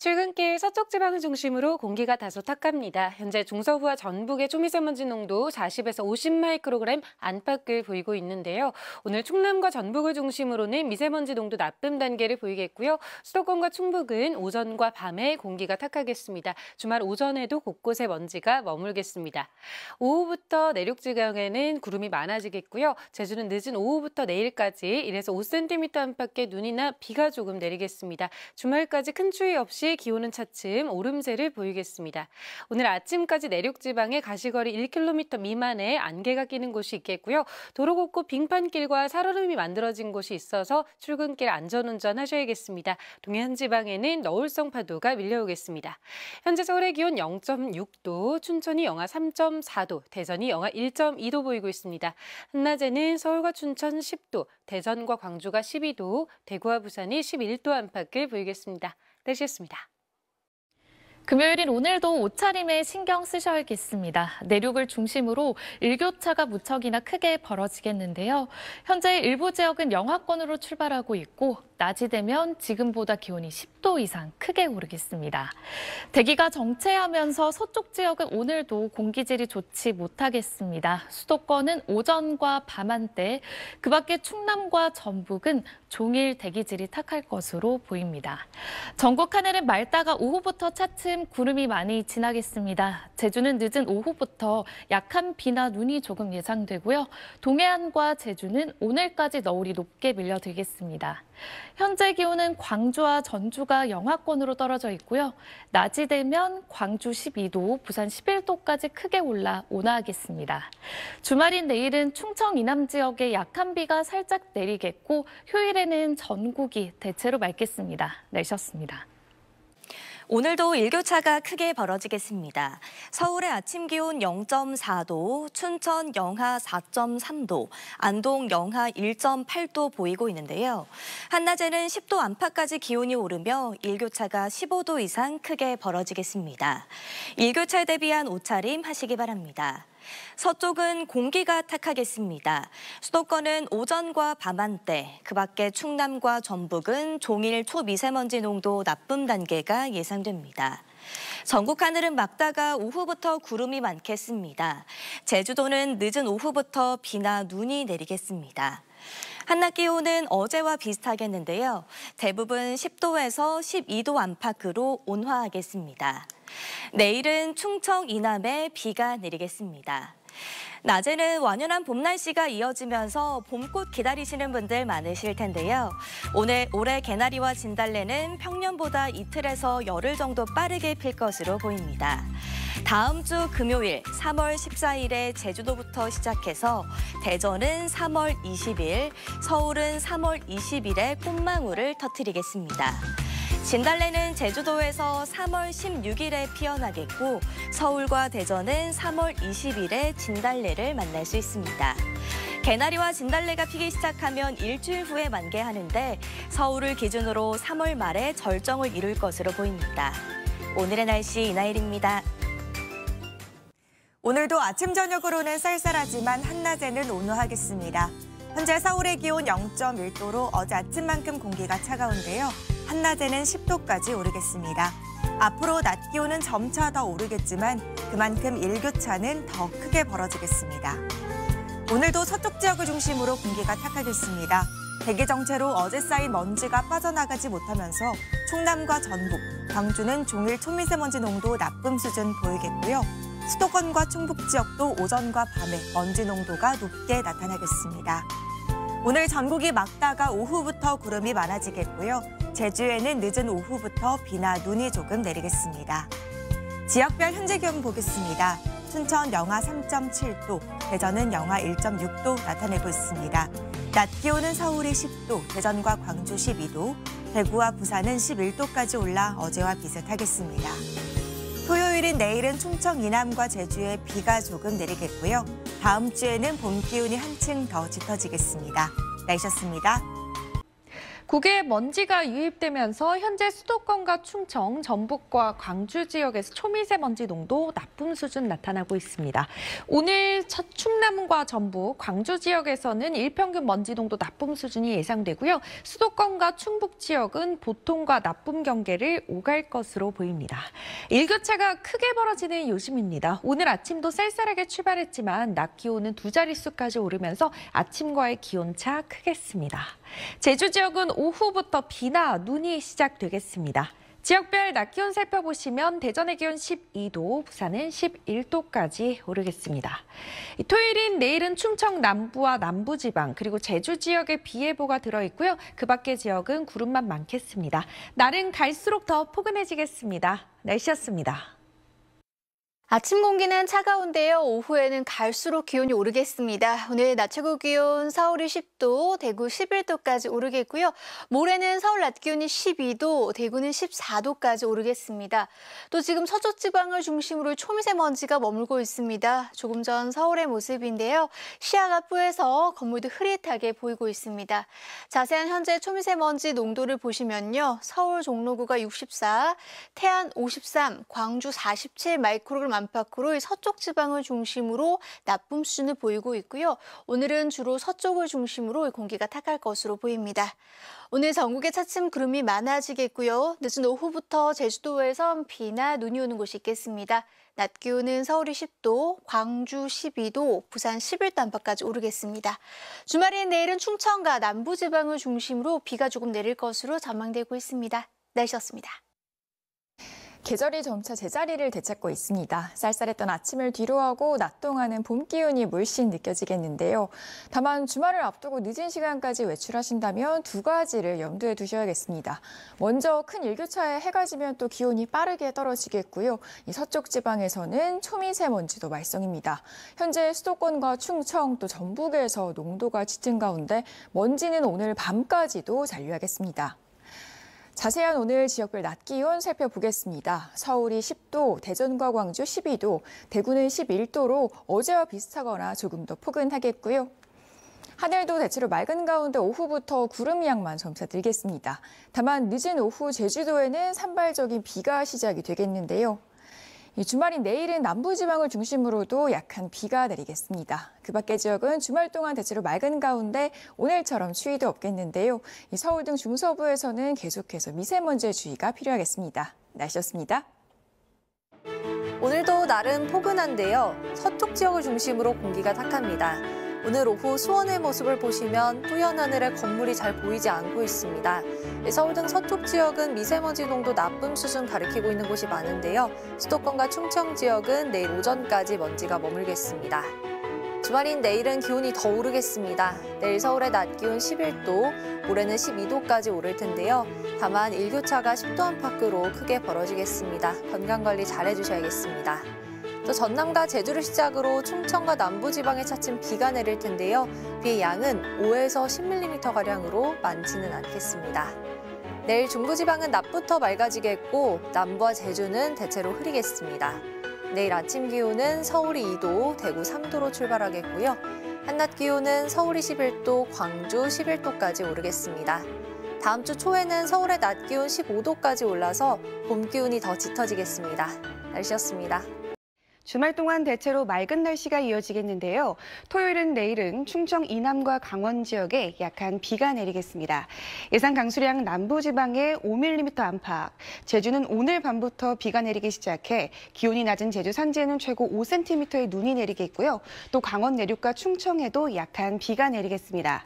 출근길 서쪽 지방을 중심으로 공기가 다소 탁합니다. 현재 중서부와 전북의 초미세먼지 농도 40에서 50마이크로그램 안팎을 보이고 있는데요. 오늘 충남과 전북을 중심으로는 미세먼지 농도 나쁨 단계를 보이겠고요. 수도권과 충북은 오전과 밤에 공기가 탁하겠습니다. 주말 오전에도 곳곳에 먼지가 머물겠습니다. 오후부터 내륙 지방에는 구름이 많아지겠고요. 제주는 늦은 오후부터 내일까지 1에서 5cm 안팎의 눈이나 비가 조금 내리겠습니다. 주말까지 큰 추위 없이 기온은 차츰 오름세를 보이겠습니다. 오늘 아침까지 내륙 지방에 가시거리 1km 미만의 안개가 끼는 곳이 있겠고요. 도로 곳곳 빙판길과 살얼음이 만들어진 곳이 있어서 출근길 안전운전 하셔야겠습니다. 동해안 지방에는 너울성 파도가 밀려오겠습니다. 현재 서울의 기온 0.6도, 춘천이 영하 3.4도, 대전이 영하 1.2도 보이고 있습니다. 한낮에는 서울과 춘천 10도, 대전과 광주가 12도, 대구와 부산이 11도 안팎을 보이겠습니다. 날씨였습니다. 금요일인 오늘도 옷차림에 신경 쓰셔야겠습니다. 내륙을 중심으로 일교차가 무척이나 크게 벌어지겠는데요. 현재 일부 지역은 영하권으로 출발하고 있고 낮이 되면 지금보다 기온이 10도 이상 크게 오르겠습니다. 대기가 정체하면서 서쪽 지역은 오늘도 공기질이 좋지 못하겠습니다. 수도권은 오전과 밤한때, 그 밖에 충남과 전북은 종일 대기질이 탁할 것으로 보입니다. 전국 하늘은 맑다가 오후부터 차츰 구름이 많이 지나겠습니다. 제주는 늦은 오후부터 약한 비나 눈이 조금 예상되고요. 동해안과 제주는 오늘까지 너울이 높게 밀려들겠습니다. 현재 기온은 광주와 전주가 영하권으로 떨어져 있고요. 낮이 되면 광주 12도, 부산 11도까지 크게 올라 온화하겠습니다. 주말인 내일은 충청 이남 지역에 약한 비가 살짝 내리겠고 휴일에는 전국이 대체로 맑겠습니다. 날씨였습니다. 오늘도 일교차가 크게 벌어지겠습니다. 서울의 아침 기온 0.4도, 춘천 영하 4.3도, 안동 영하 1.8도 보이고 있는데요. 한낮에는 10도 안팎까지 기온이 오르며 일교차가 15도 이상 크게 벌어지겠습니다. 일교차에 대비한 옷차림 하시기 바랍니다. 서쪽은 공기가 탁하겠습니다. 수도권은 오전과 밤한때, 그 밖에 충남과 전북은 종일 초미세먼지 농도 나쁨 단계가 예상됩니다. 전국 하늘은 맑다가 오후부터 구름이 많겠습니다. 제주도는 늦은 오후부터 비나 눈이 내리겠습니다. 한낮 기온은 어제와 비슷하겠는데요. 대부분 10도에서 12도 안팎으로 온화하겠습니다. 내일은 충청 이남에 비가 내리겠습니다. 낮에는 완연한 봄 날씨가 이어지면서 봄꽃 기다리시는 분들 많으실 텐데요. 올해 개나리와 진달래는 평년보다 이틀에서 열흘 정도 빠르게 필 것으로 보입니다. 다음 주 금요일 3월 14일에 제주도부터 시작해서 대전은 3월 20일, 서울은 3월 20일에 꽃망울을 터뜨리겠습니다. 진달래는 제주도에서 3월 16일에 피어나겠고 서울과 대전은 3월 20일에 진달래를 만날 수 있습니다. 개나리와 진달래가 피기 시작하면 일주일 후에 만개하는데 서울을 기준으로 3월 말에 절정을 이룰 것으로 보입니다. 오늘의 날씨 이나일입니다. 오늘도 아침 저녁으로는 쌀쌀하지만 한낮에는 온화하겠습니다. 현재 서울의 기온 0.1도로 어제 아침만큼 공기가 차가운데요. 한낮에는 10도까지 오르겠습니다. 앞으로 낮 기온은 점차 더 오르겠지만 그만큼 일교차는 더 크게 벌어지겠습니다. 오늘도 서쪽 지역을 중심으로 공기가 탁하겠습니다. 대기 정체로 어제 쌓인 먼지가 빠져나가지 못하면서 충남과 전북, 광주는 종일 초미세먼지 농도 나쁨 수준 보이겠고요. 수도권과 충북 지역도 오전과 밤에 먼지 농도가 높게 나타나겠습니다. 오늘 전국이 맑다가 오후부터 구름이 많아지겠고요. 제주에는 늦은 오후부터 비나 눈이 조금 내리겠습니다. 지역별 현재 기온 보겠습니다. 춘천 영하 3.7도, 대전은 영하 1.6도 나타내고 있습니다. 낮 기온은 서울이 10도, 대전과 광주 12도, 대구와 부산은 11도까지 올라 어제와 비슷하겠습니다. 토요일인 내일은 충청 이남과 제주에 비가 조금 내리겠고요. 다음 주에는 봄 기온이 한층 더 짙어지겠습니다. 날씨였습니다. 국외에 먼지가 유입되면서 현재 수도권과 충청, 전북과 광주 지역에서 초미세먼지 농도 나쁨 수준 나타나고 있습니다. 오늘 충남과 전북, 광주 지역에서는 일평균 먼지 농도 나쁨 수준이 예상되고요. 수도권과 충북 지역은 보통과 나쁨 경계를 오갈 것으로 보입니다. 일교차가 크게 벌어지는 요즘입니다. 오늘 아침도 쌀쌀하게 출발했지만 낮 기온은 두 자릿수까지 오르면서 아침과의 기온차 크겠습니다. 제주 지역은 오후부터 비나 눈이 시작되겠습니다. 지역별 낮 기온 살펴보시면 대전의 기온 12도, 부산은 11도까지 오르겠습니다. 토요일인 내일은 충청 남부와 남부지방 그리고 제주 지역에 비 예보가 들어있고요. 그 밖의 지역은 구름만 많겠습니다. 날은 갈수록 더 포근해지겠습니다. 날씨였습니다. 아침 공기는 차가운데요. 오후에는 갈수록 기온이 오르겠습니다. 오늘 낮 최고 기온 서울이 10도, 대구 11도까지 오르겠고요. 모레는 서울 낮 기온이 12도, 대구는 14도까지 오르겠습니다. 또 지금 서쪽 지방을 중심으로 초미세먼지가 머물고 있습니다. 조금 전 서울의 모습인데요. 시야가 뿌해서 건물도 흐릿하게 보이고 있습니다. 자세한 현재 초미세먼지 농도를 보시면요. 서울 종로구가 64, 태안 53, 광주 47 마이크로그램 안팎으로 서쪽 지방을 중심으로 나쁨 수준을 보이고 있고요. 오늘은 주로 서쪽을 중심으로 공기가 탁할 것으로 보입니다. 오늘 전국에 차츰 구름이 많아지겠고요. 늦은 오후부터 제주도에선 비나 눈이 오는 곳이 있겠습니다. 낮 기온은 서울이 10도, 광주 12도, 부산 11도 안팎까지 오르겠습니다. 주말인 내일은 충청과 남부지방을 중심으로 비가 조금 내릴 것으로 전망되고 있습니다. 날씨였습니다. 계절이 점차 제자리를 되찾고 있습니다. 쌀쌀했던 아침을 뒤로하고 낮 동안은 봄 기운이 물씬 느껴지겠는데요. 다만 주말을 앞두고 늦은 시간까지 외출하신다면 두 가지를 염두에 두셔야겠습니다. 먼저 큰 일교차에 해가 지면 또 기온이 빠르게 떨어지겠고요. 이 서쪽 지방에서는 초미세먼지도 말썽입니다. 현재 수도권과 충청 또 전북에서 농도가 짙은 가운데 먼지는 오늘 밤까지도 잔류하겠습니다. 자세한 오늘 지역별 낮 기온 살펴보겠습니다. 서울이 10도, 대전과 광주 12도, 대구는 11도로 어제와 비슷하거나 조금 더 포근하겠고요. 하늘도 대체로 맑은 가운데 오후부터 구름 양만 점차 늘겠습니다. 다만 늦은 오후 제주도에는 산발적인 비가 시작이 되겠는데요. 이 주말인 내일은 남부지방을 중심으로도 약한 비가 내리겠습니다. 그 밖의 지역은 주말 동안 대체로 맑은 가운데 오늘처럼 추위도 없겠는데요. 이 서울 등 중서부에서는 계속해서 미세먼지의 주의가 필요하겠습니다. 날씨였습니다. 오늘도 날은 포근한데요. 서쪽 지역을 중심으로 공기가 탁합니다. 오늘 오후 수원의 모습을 보시면 뿌연 하늘에 건물이 잘 보이지 않고 있습니다. 서울 등 서쪽 지역은 미세먼지 농도 나쁨 수준 가리키고 있는 곳이 많은데요. 수도권과 충청 지역은 내일 오전까지 먼지가 머물겠습니다. 주말인 내일은 기온이 더 오르겠습니다. 내일 서울의 낮 기온 11도, 모레는 12도까지 오를 텐데요. 다만 일교차가 10도 안팎으로 크게 벌어지겠습니다. 건강관리 잘 해주셔야겠습니다. 또 전남과 제주를 시작으로 충청과 남부지방에 차츰 비가 내릴 텐데요. 비의 양은 5에서 10mm가량으로 많지는 않겠습니다. 내일 중부지방은 낮부터 맑아지겠고 남부와 제주는 대체로 흐리겠습니다. 내일 아침 기온은 서울이 2도, 대구 3도로 출발하겠고요. 한낮 기온은 서울이 11도, 광주 11도까지 오르겠습니다. 다음 주 초에는 서울의 낮 기온 15도까지 올라서 봄 기온이 더 짙어지겠습니다. 날씨였습니다. 주말 동안 대체로 맑은 날씨가 이어지겠는데요. 토요일은 내일은 충청 이남과 강원 지역에 약한 비가 내리겠습니다. 예상 강수량 남부지방에 5mm 안팎, 제주는 오늘 밤부터 비가 내리기 시작해 기온이 낮은 제주 산지에는 최고 5cm의 눈이 내리겠고요. 또 강원 내륙과 충청에도 약한 비가 내리겠습니다.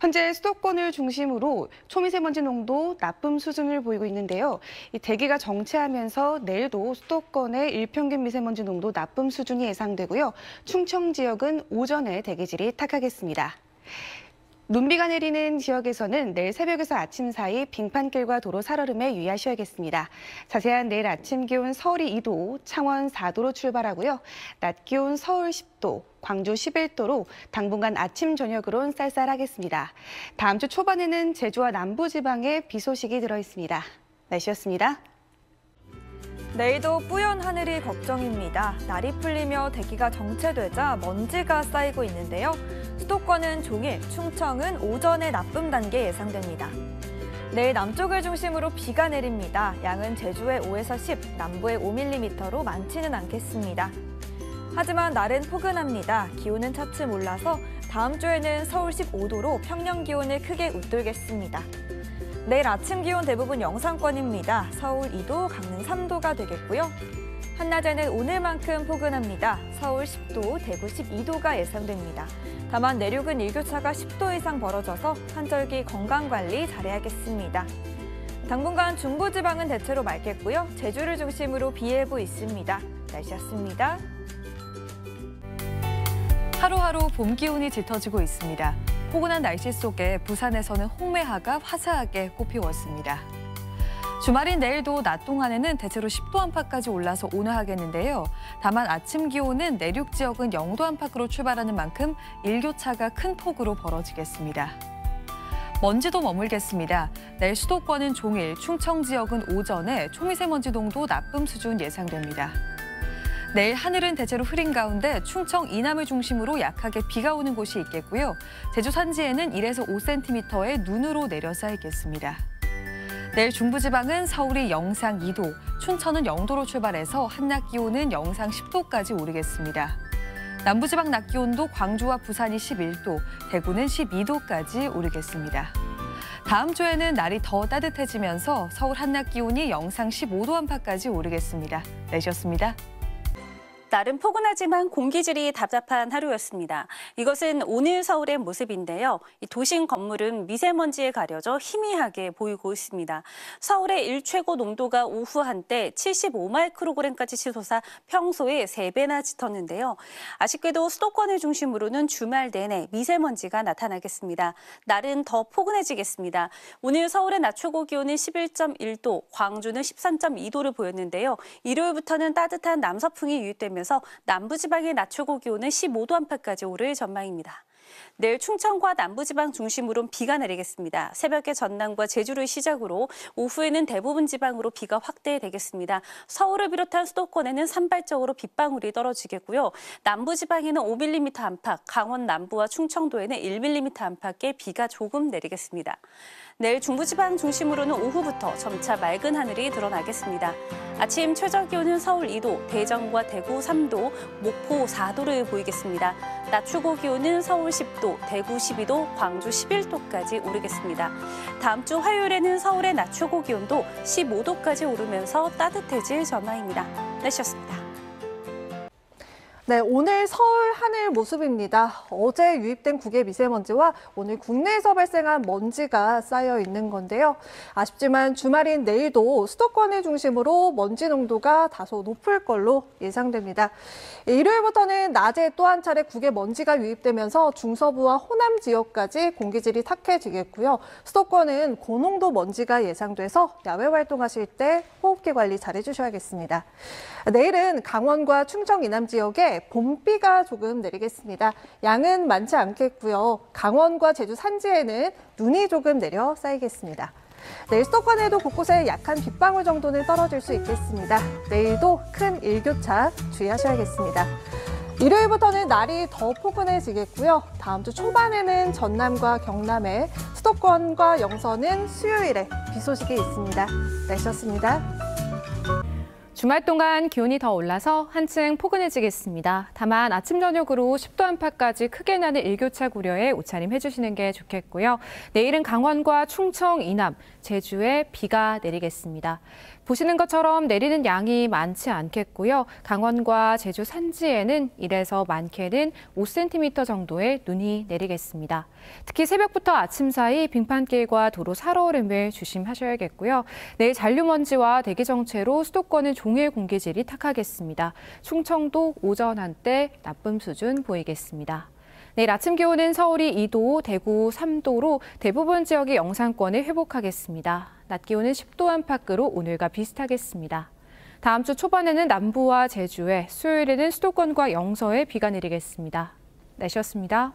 현재 수도권을 중심으로 초미세먼지 농도 나쁨 수준을 보이고 있는데요. 이 대기가 정체하면서 내일도 수도권의 일평균 미세먼지 농도 나쁨 수준이 예상되고요. 충청 지역은 오전에 대기질이 탁하겠습니다. 눈비가 내리는 지역에서는 내일 새벽에서 아침 사이 빙판길과 도로 살얼음에 유의하셔야겠습니다. 자세한 내일 아침 기온 서울이 2도, 창원 4도로 출발하고요. 낮 기온 서울 10도, 광주 11도로 당분간 아침 저녁으론 쌀쌀하겠습니다. 다음 주 초반에는 제주와 남부지방에 비 소식이 들어있습니다. 날씨였습니다. 내일도 뿌연 하늘이 걱정입니다. 날이 풀리며 대기가 정체되자 먼지가 쌓이고 있는데요. 수도권은 종일, 충청은 오전에 나쁨 단계 예상됩니다. 내일 남쪽을 중심으로 비가 내립니다. 양은 제주에 5에서 10, 남부에 5mm로 많지는 않겠습니다. 하지만 날은 포근합니다. 기온은 차츰 올라서 다음 주에는 서울 15도로 평년 기온을 크게 웃돌겠습니다. 내일 아침 기온 대부분 영상권입니다. 서울 2도, 강릉 3도가 되겠고요. 한낮에는 오늘만큼 포근합니다. 서울 10도, 대구 12도가 예상됩니다. 다만 내륙은 일교차가 10도 이상 벌어져서 환절기 건강관리 잘해야겠습니다. 당분간 중부지방은 대체로 맑겠고요. 제주를 중심으로 비 예보 있습니다. 날씨였습니다. 하루하루 봄 기운이 짙어지고 있습니다. 포근한 날씨 속에 부산에서는 홍매화가 화사하게 꽃피웠습니다. 주말인 내일도 낮 동안에는 대체로 10도 안팎까지 올라서 온화하겠는데요. 다만 아침 기온은 내륙 지역은 0도 안팎으로 출발하는 만큼 일교차가 큰 폭으로 벌어지겠습니다. 먼지도 머물겠습니다. 내일 수도권은 종일, 충청 지역은 오전에 초미세먼지 농도 나쁨 수준 예상됩니다. 내일 하늘은 대체로 흐린 가운데 충청 이남을 중심으로 약하게 비가 오는 곳이 있겠고요. 제주 산지에는 1에서 5cm의 눈으로 내려 쌓이겠습니다. 내일 중부지방은 서울이 영상 2도, 춘천은 0도로 출발해서 한낮 기온은 영상 10도까지 오르겠습니다. 남부지방 낮 기온도 광주와 부산이 11도, 대구는 12도까지 오르겠습니다. 다음 주에는 날이 더 따뜻해지면서 서울 한낮 기온이 영상 15도 안팎까지 오르겠습니다. 날씨였습니다. 날은 포근하지만 공기질이 답답한 하루였습니다. 이것은 오늘 서울의 모습인데요. 이 도심 건물은 미세먼지에 가려져 희미하게 보이고 있습니다. 서울의 일최고 농도가 오후 한때 75마이크로그램까지 치솟아 평소의 3배나 짙었는데요. 아쉽게도 수도권을 중심으로는 주말 내내 미세먼지가 나타나겠습니다. 날은 더 포근해지겠습니다. 오늘 서울의 낮 최고 기온은 11.1도, 광주는 13.2도를 보였는데요. 일요일부터는 따뜻한 남서풍이 유입되며 남부지방의 낮 최고 기온은 15도 안팎까지 오를 전망입니다. 내일 충청과 남부지방 중심으로는 비가 내리겠습니다. 새벽에 전남과 제주를 시작으로 오후에는 대부분 지방으로 비가 확대되겠습니다. 서울을 비롯한 수도권에는 산발적으로 빗방울이 떨어지겠고요. 남부지방에는 5mm 안팎, 강원 남부와 충청도에는 1mm 안팎의 비가 조금 내리겠습니다. 내일 중부지방 중심으로는 오후부터 점차 맑은 하늘이 드러나겠습니다. 아침 최저 기온은 서울 2도, 대전과 대구 3도, 목포 4도를 보이겠습니다. 낮 최고 기온은 서울 10도, 대구 12도, 광주 11도까지 오르겠습니다. 다음 주 화요일에는 서울의 낮 최고 기온도 15도까지 오르면서 따뜻해질 전망입니다. 날씨였습니다. 네, 오늘 서울 하늘 모습입니다. 어제 유입된 국외 미세먼지와 오늘 국내에서 발생한 먼지가 쌓여 있는 건데요. 아쉽지만 주말인 내일도 수도권을 중심으로 먼지 농도가 다소 높을 걸로 예상됩니다. 일요일부터는 낮에 또 한 차례 국외 먼지가 유입되면서 중서부와 호남 지역까지 공기질이 탁해지겠고요. 수도권은 고농도 먼지가 예상돼서 야외 활동하실 때 호흡기 관리 잘 해주셔야겠습니다. 내일은 강원과 충청 이남 지역에 봄비가 조금 내리겠습니다. 양은 많지 않겠고요. 강원과 제주 산지에는 눈이 조금 내려 쌓이겠습니다. 내일 수도권에도 곳곳에 약한 빗방울 정도는 떨어질 수 있겠습니다. 내일도 큰 일교차 주의하셔야겠습니다. 일요일부터는 날이 더 포근해지겠고요. 다음 주 초반에는 전남과 경남에, 수도권과 영서는 수요일에 비 소식이 있습니다. 날씨였습니다. 주말 동안 기온이 더 올라서 한층 포근해지겠습니다. 다만 아침 저녁으로 10도 안팎까지 크게 나는 일교차 고려에 옷차림 해주시는 게 좋겠고요. 내일은 강원과 충청 이남, 제주에 비가 내리겠습니다. 보시는 것처럼 내리는 양이 많지 않겠고요. 강원과 제주 산지에는 1에서 많게는 5cm 정도의 눈이 내리겠습니다. 특히 새벽부터 아침 사이 빙판길과 도로 살얼음을 조심하셔야겠고요. 내일 잔류먼지와 대기 정체로 수도권은 종일 공기질이 탁하겠습니다. 충청도 오전 한때 나쁨 수준 보이겠습니다. 내일 아침 기온은 서울이 2도, 대구 3도로 대부분 지역이 영상권을 회복하겠습니다. 낮 기온은 10도 안팎으로 오늘과 비슷하겠습니다. 다음 주 초반에는 남부와 제주에, 수요일에는 수도권과 영서에 비가 내리겠습니다. 날씨였습니다.